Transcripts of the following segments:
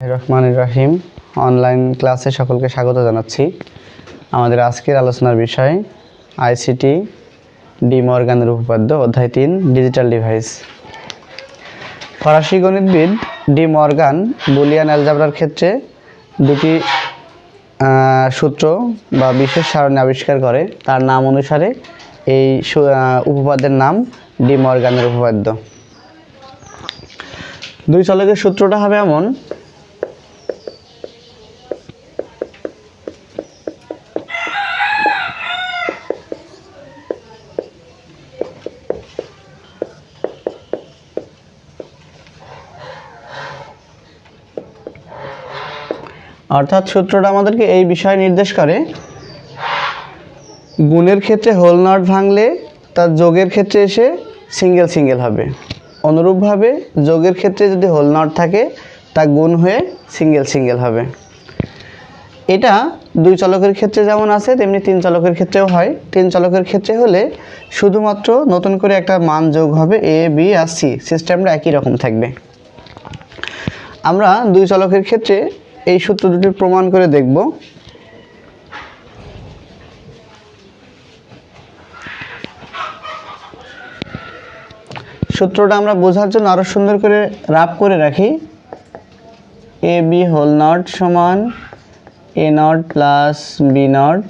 রহমানির রহিম অনলাইন ক্লাসে সকলকে স্বাগত জানাচ্ছি। আমাদের আজকের আলোচনার বিষয় আইসিটি ডি মর্গানের উপপাদ্য অধ্যায় 3 ডিজিটাল ডিভাইস। ফরাসি গণিতবিদ ডি মর্গান বুলিয়ান অ্যালজেব্রার ক্ষেত্রে দুটি সূত্র বা বিশেষ সারণী আবিষ্কার করে। তার নাম অনুসারে এই উপপাদ্যের নাম ডি মর্গানের উপপাদ্য। দুই চলকের সূত্রটা হবে এমন: অর্থাৎ সূত্রটা আমাদেরকে এই বিষয় নির্দেশ করে, গুণের ক্ষেত্রে হোল নট ভাঙলে তার যোগের ক্ষেত্রে এসে সিঙ্গেল সিঙ্গেল হবে। অনুরূপভাবে যোগের ক্ষেত্রে যদি হোল নট থাকে তা গুণ হয়ে সিঙ্গেল সিঙ্গেল হবে। এটা দুই চলকের ক্ষেত্রে যেমন আছে তেমনি তিন চলকের ক্ষেত্রেও হয়। তিন চলকের ক্ষেত্রে হলে শুধুমাত্র নতুন করে একটা মান যোগ হবে, এ বি আর সি, সিস্টেমটা একই রকম থাকবে। আমরা দুই চলকের ক্ষেত্রে এই সূত্র দুটি প্রমাণ করে দেখব। সূত্রটা আমরা বোঝার জন্য আরো সুন্দর করে রাফ করে রাখি। এ বি হোল নট সমান a nought plus b nought,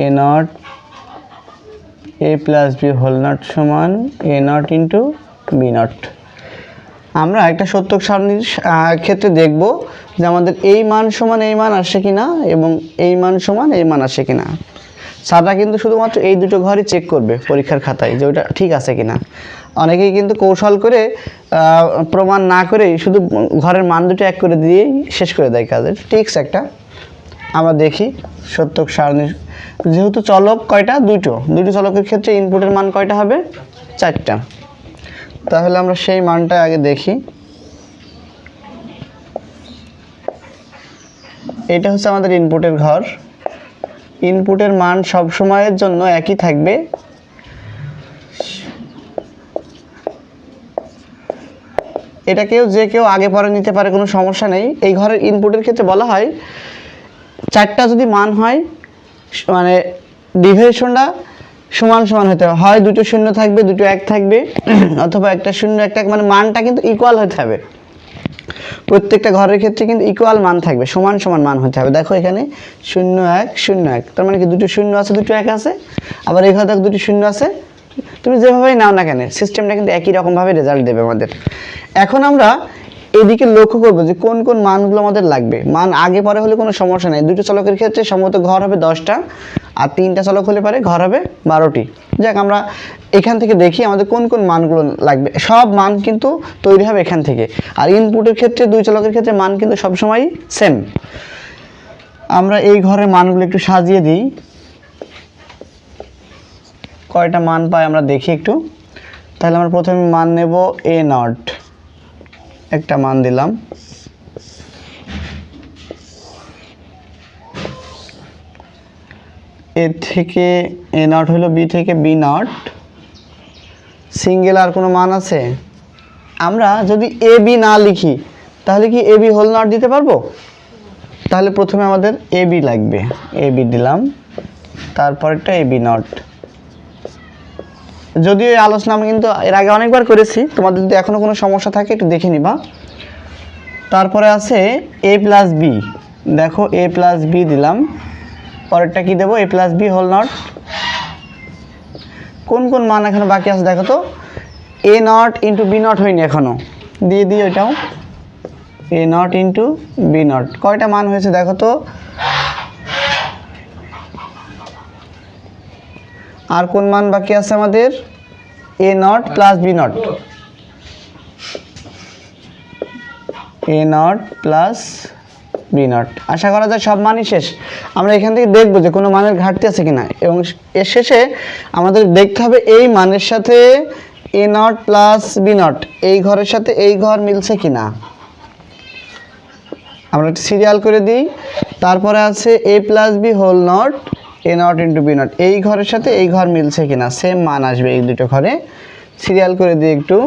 a nought a plus b whole nought সমান a nought into b nought. আমরা একটা সত্যক সারণীর ক্ষেত্রে দেখব যে আমাদের এই মান সমান এই মান আসে কিনা এবং এই মান সমান এই মান আসে কিনা। স্যাররা কিন্তু শুধুমাত্র এই দুটো ঘরই চেক করবে পরীক্ষার খাতায় যে ওটা ঠিক আছে কিনা। অনেকেই কিন্তু কৌশল করে প্রমাণ না করেই শুধু ঘরের মান দুটো এক করে দিয়েই শেষ করে দেয় কাজের। টিক্স একটা আমরা দেখি সত্যক সারণীর, যেহেতু চলক কয়টা, দুটো চলকের ক্ষেত্রে ইনপুটের মান কয়টা হবে, 4টা। তাহলে আমরা সেই মানটা আগে দেখি। এটা হচ্ছে আমাদের ইনপুটের ঘর। ইনপুটের মান সব সময়ের জন্য একই থাকবে। এটাকেও যে কেউ আগে পরে নিতে পারে, কোনো সমস্যা নেই। এই ঘরের ইনপুটের ক্ষেত্রে বলা হয় 4টা যদি মান হয় মানে ডিভিশনটা সমান সমান হতে হবে। হয় দুটো শূন্য থাকবে, দুটো এক থাকবে, অথবা একটা শূন্য একটা এক, মানে মানটা কিন্তু ইকুয়াল হতে হবে। প্রত্যেকটা ঘরের ক্ষেত্রে কিন্তু ইকুয়াল মান থাকবে, সমান সমান মান হতে হবে। দেখো এখানে 0 1 0 1, তার মানে কি দুটো শূন্য আছে দুটো এক আছে। আবার এই ঘরে দেখো দুটো শূন্য আছে। তুমি যেভাবেই নাও না কেন সিস্টেমটা কিন্তু একই রকমভাবে রেজাল্ট দেবে আমাদের। এখন আমরা এদিকে লক্ষ্য করবো যে কোন কোন মানগুলো আমাদের লাগবে। মান আগে পরে হলে কোনো সমস্যা নেই। দুটো চলকের ক্ষেত্রে সম্ভবত ঘর হবে 10টা, আর 3টা চলক হলে পারে ঘর হবে 12টি। যাক, আমরা এখান থেকে দেখি আমাদের কোন কোন মানগুলো লাগবে। সব মান কিন্তু তৈরি হবে এখান থেকে। আর ইনপুটের ক্ষেত্রে দুই চলকের ক্ষেত্রে মান কিন্তু সবসময় সেম। আমরা এই ঘরের মানগুলো একটু সাজিয়ে দিই, কয়টা মান পাই আমরা দেখি একটু। তাহলে আমরা প্রথমে মান নেব এ নট, একটা মান দিলাম। এ থেকে এ নট হলো, বি থেকে বি নট। সিঙ্গেল আর কোনো মান আছে? আমরা যদি এ বি না লিখি তাহলে কি এ বি হোল নট দিতে পারবো? তাহলে প্রথমে আমাদের এ বি লাগবে, এ বি দিলাম, তারপরটা এ বি নট। যদিও এই আলোচনা আমি কিন্তু এর আগে অনেকবার করেছি, তোমাদের যদি এখনো কোনো সমস্যা থাকে একটু দেখে নিবা। তারপরে আছে এ প্লাস বি, দেখো এ প্লাস বি দিলাম, পরেরটা কি দেবো, এ প্লাস বি হোল নট। কোন কোন মান এখনো বাকি আছে দেখো তো। এ নট ইন্টু বি নট হয়নি এখনো, দিয়ে দিই ওইটাও, এ নট ইন্টু বি নট। কয়টা মান হয়েছে দেখো তো। আর কোন মান বাকি আছে আমাদের, a nought plus b nought, a nought plus b nought. আশা করা যায় সব মানই শেষ। আমরা এখান থেকে দেখবো যে কোনো মানের ঘাটতি আছে কিনা, এবং এর শেষে আমাদের দেখতে হবে এই মানের সাথে এ নট প্লাস বি নট এই ঘরের সাথে এই ঘর মিলছে কিনা। আমরা সিরিয়াল করে দিই। তারপরে আছে a plus b whole nought a nought into b nought, এই ঘরের সাথে এই ঘর মিলছে কিনা, সেম মান আসবে এই দুটো ঘরে। সিরিয়াল করে দিই একটু।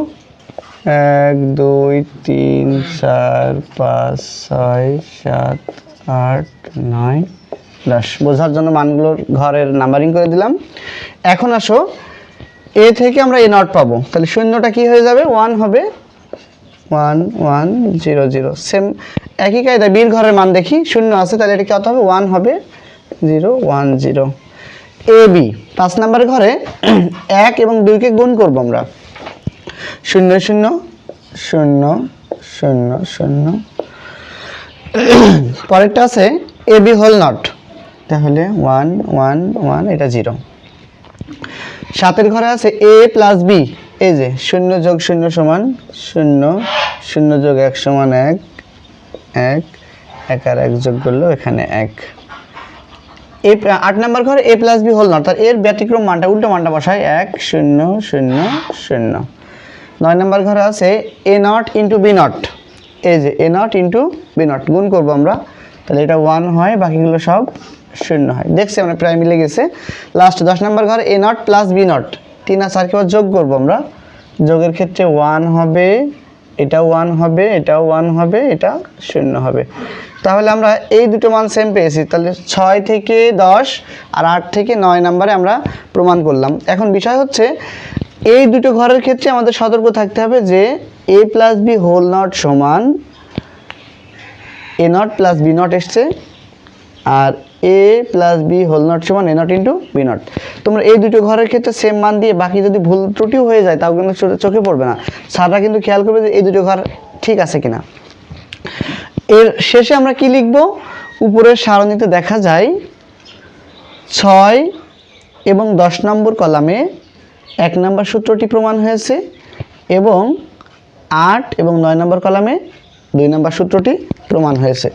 1 2 3 4 5 6 7 8 9 10 বোঝার জন্য মানগুলোর ঘরের নাম্বারিং করে দিলাম। এখন আসো এ থেকে আমরা এ নট পাবো, তাহলে শূন্যটা কি হয়ে যাবে 1 হবে, 1 1 0 0। সেম একই কায়দায় বির ঘরের মান দেখি, শূন্য আছে তাহলে এটা কত হবে 1 হবে 0 1 0। এ বি 5 নম্বরের ঘরে 1 এবং 2 কে গুণ করব আমরা, 0 0 0 0 0। পরেরটা আছে এ বি হোল নট, তাহলে 1 1 1 এটা 0। 7 এর ঘরে আছে এ প্লাস বি, এই যে 0 যোগ 0 সমান 0 0 যোগ 1 সমান 1 1 1 আর 1 যোগ করলো এখানে 1। এই 8 নাম্বার ঘরে এ প্লাস বি হোল নট, তার এর ব্যতিক্রম মানটা উল্টো মানটা বসাই 1 0 0 0। 9 নাম্বার ঘরে আছে এ নট ইন্টু বি নট, এই যে এ নট ইন্টু বি নট গুণ করবো আমরা, তাহলে এটা 1 হয়, বাকিগুলো সব 0 হয়। দেখছি আমরা প্রায় মিলে গেছে। লাস্ট 10 নাম্বার ঘরে এ নট প্লাস বি নট, 3 আর 4 কে যোগ করবো আমরা, যোগের ক্ষেত্রে 1 হবে, এটাও 1 হবে, এটাও 1 হবে, এটা 0 হবে। তাহলে আমরা এই দুটো মান সেম পেয়েছি, তাহলে 6 থেকে 10 আর 8 থেকে 9 নম্বরে আমরা প্রমাণ করলাম। এখন বিষয় হচ্ছে এই দুটো ঘরের ক্ষেত্রে আমাদের সতর্ক থাকতে হবে যে এ প্লাস বি হোল নট সমান a nought plus b not এসছে, আর এ প্লাস বি হোল নট সমান a nought into b not. তোমরা এই দুটো ঘরের ক্ষেত্রে সেম মান দিয়ে বাকি যদি ভুল ত্রুটিও হয়ে যায় তাও কিন্তু চোখে পড়বে না, স্যাররা কিন্তু খেয়াল করবে যে এই দুটো ঘর ঠিক আছে কিনা। এর শেষে আমরা কি লিখব, উপরের সারণীতে দেখা যায় 6 এবং 10 নম্বর কলামে 1 নম্বর সূত্রটি প্রমাণ হয়েছে এবং 8 এবং 9 নম্বর কলামে 2 নম্বর সূত্রটি প্রমাণ হয়েছে।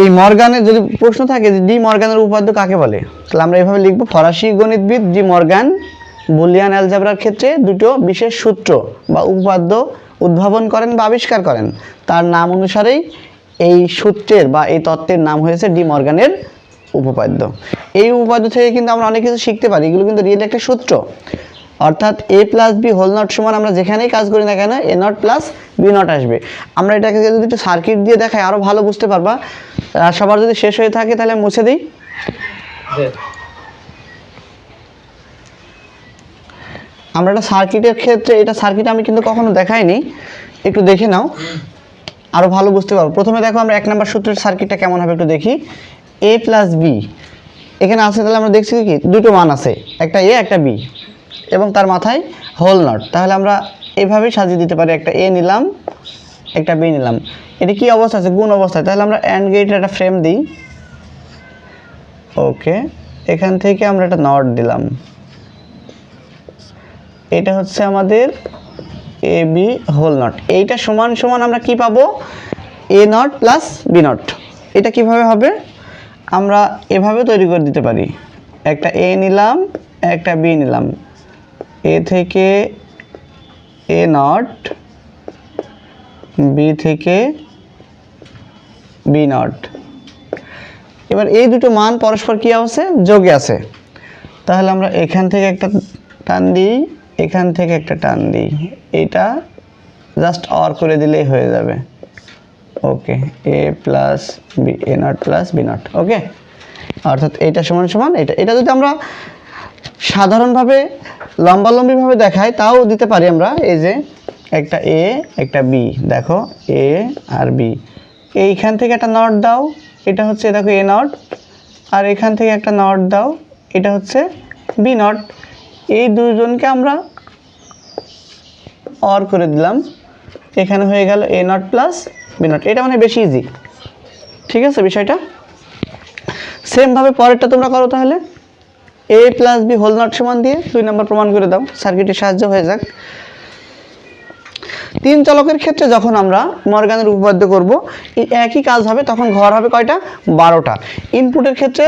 এই মর্গানের যদি প্রশ্ন থাকে যে ডি মর্গানের উপপাদ্য কাকে বলে, তাহলে আমরা এভাবে লিখব, ফরাসি গণিতবিদ ডি মর্গান বুলিয়ান অ্যালজেব্রার ক্ষেত্রে দুটো বিশেষ সূত্র বা উপপাদ্য উদ্ভাবন করেন বা আবিষ্কার করেন, তার নাম অনুসারেই এই সূত্রের বা এই তত্ত্বের নাম হয়েছে ডি মর্গানের উপপাদ্য। এই উপপাদ্য থেকে কিন্তু আমরা অনেক কিছু শিখতে পারি, এগুলো কিন্তু রিয়েল একটা সূত্র, অর্থাৎ এ প্লাস বি হোল নট সমান আমরা যেখানেই কাজ করি না কেন এ নট প্লাস বি নট আসবে। আমরা এটাকে যদি একটু সার্কিট দিয়ে দেখাই আরও ভালো বুঝতে পারবা। সবার যদি শেষ হয়ে থাকে তাহলে মুছে দিই। আমরা এটা সার্কিটের ক্ষেত্রে, এটা সার্কিট আমি কিন্তু কখনো দেখাইনি, একটু দেখে নাও আরও ভালো বুঝতে পারবো। প্রথমে দেখো আমরা 1 নম্বর সূত্রের সার্কিটটা কেমন হবে একটু দেখি। এ প্লাস বি এখানে আছে, তাহলে আমরা দেখছি কি দুটো মান আছে, একটা এ একটা বি এবং তার মাথায় হোল নট, তাহলে আমরা এভাবেই সাজিয়ে দিতে পারি, একটা এ নিলাম একটা বি নিলাম, এটি কি অবস্থা আছে গুণ অবস্থায়, তাহলে আমরা অ্যান্ড গেটের একটা ফ্রেম দিই, ওকে এখান থেকে আমরা একটা নট দিলাম, এটা হচ্ছে আমাদের এ বি হোল নট। এইটা সমান সমান আমরা কি পাবো, এ নট প্লাস বি নট। এটা কিভাবে হবে, আমরা এভাবে তৈরি করে দিতে পারি, একটা এ নিলাম একটা বি নিলাম, এ থেকে এ নট, বি থেকে বি নট। এবার এই দুটো মান পরস্পর কি আছে, যোগে আছে, তাহলে আমরা এখান থেকে একটা টান দিই, এখান থেকে একটা টান দিই, এটা জাস্ট অর করে দিলেই হয়ে যাবে, okay a plus b a nought plus b nought, okay. অর্থাৎ এটা সমান সমান এটা, এটা যদি আমরা সাধারণভাবে লম্বালম্বিভাবে দেখাই তাও দিতে পারি আমরা, এই যে একটা এ একটা বি, দেখো এ আর বি, এইখান থেকে একটা নট দাও, এটা হচ্ছে দেখো এ নট, আর এখান থেকে একটা নট দাও, এটা হচ্ছে বি নট, এই দুইজনকে আমরা অর করে দিলাম, এখানে হয়ে গেল এ নট প্লাস বি নট। এটা মানে বেশি ইজি, ঠিক আছে বিষয়টা। সেমভাবে পরেরটা তোমরা করো, তাহলে এ প্লাস বি হোল নট সমান দিয়ে 2 নম্বর প্রমাণ করে দাও, সার্কিটের সাহায্য হয়ে যাক। 3 চলকের ক্ষেত্রে যখন আমরা মর্গানের উপপাদ্য করব এই একই কাজ হবে, তখন ঘর হবে কয়টা, 12টা। ইনপুটের ক্ষেত্রে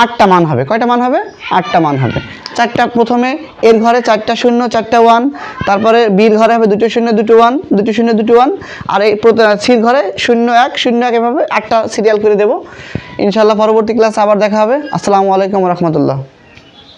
8টা মান হবে, কয়টা মান হবে, 8টা মান হবে। 4টা প্রথমে এর ঘরে 4টা 0 4টা 1, তারপরে বির ঘরে হবে 2টো 0 2টো 1 2টো 0 2টো 1, আর এই সির ঘরে 0 1 0 1, এভাবে 8টা সিরিয়াল করে দেবো। ইনশাআল্লাহ পরবর্তী ক্লাসে আবার দেখা হবে। আসসালামু আলাইকুম ওয়া রাহমাতুল্লাহ।